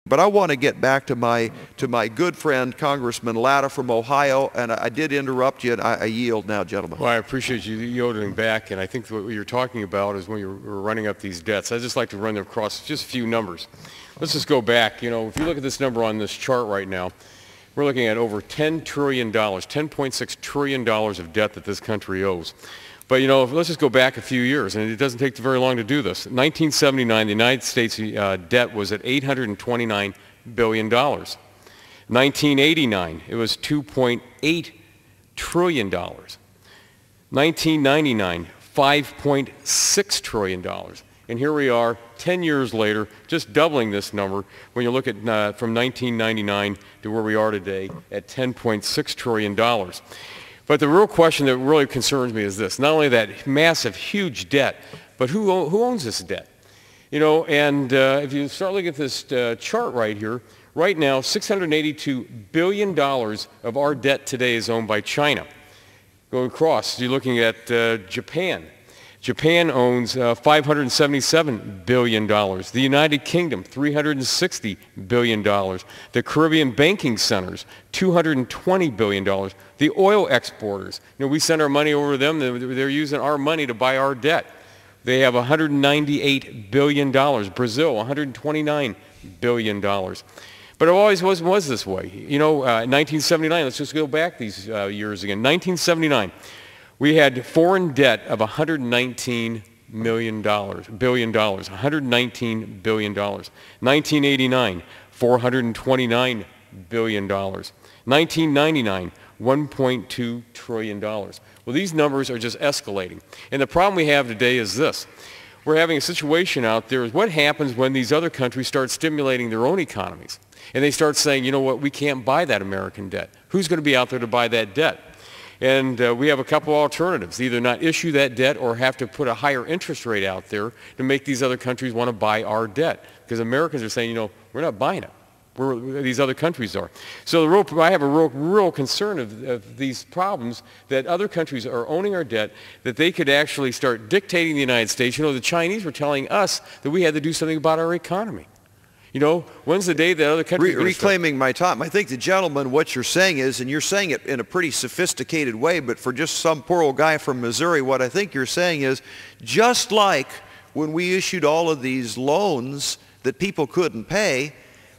But I want to get back to my good friend, Congressman Latta from Ohio, and I did interrupt you, and I yield now, gentlemen. Well, I appreciate you yielding back, and I think what you're talking about is when you're running up these debts. I'd just like to run them across just a few numbers. Let's just go back. You know, if you look at this number on this chart right now, we're looking at over $10 trillion, $10.6 trillion of debt that this country owes. But, you know, let's just go back a few years, and it doesn't take very long to do this. In 1979, the United States debt was at $829 billion. 1989, it was $2.8 trillion. 1999, $5.6 trillion. And here we are 10 years later, just doubling this number when you look at from 1999 to where we are today at $10.6 trillion. But the real question that really concerns me is this: not only that massive, huge debt, but who owns this debt? You know, and if you start looking at this chart right here, right now, $682 billion of our debt today is owned by China. Go across, you're looking at Japan. Japan owns $577 billion. The United Kingdom, $360 billion. The Caribbean banking centers, $220 billion. The oil exporters, you know, we send our money over to them. They're using our money to buy our debt. They have $198 billion. Brazil, $129 billion. But it always was this way. You know, 1979, let's just go back these years again. 1979. We had foreign debt of $119 billion. $119 billion. 1989, $429 billion. 1999, $1.2 trillion. Well, these numbers are just escalating. And the problem we have today is this. We're having a situation out there is what happens when these other countries start stimulating their own economies. And they start saying, you know what, we can't buy that American debt. Who's going to be out there to buy that debt? And we have a couple alternatives: either not issue that debt or have to put a higher interest rate out there to make these other countries want to buy our debt. Because Americans are saying, you know, we're not buying it. These other countries are. So I have a real concern of these problems that other countries are owning our debt, that they could actually start dictating the United States. You know, the Chinese were telling us that we had to do something about our economy. You know, when's the day that other countries reclaiming my time? I think the gentleman, what you're saying is, and you're saying it in a pretty sophisticated way, but for just some poor old guy from Missouri, what I think you're saying is, just like when we issued all of these loans that people couldn't pay,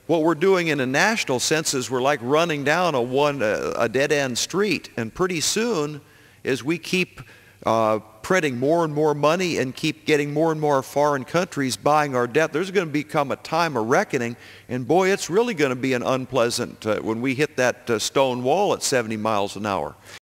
what we're doing in a national sense is we're like running down a dead-end street, and pretty soon, as we keep printing more and more money and keep getting more and more foreign countries buying our debt, there's going to become a time of reckoning, and boy, it's really going to be an unpleasant when we hit that stone wall at 70 miles an hour.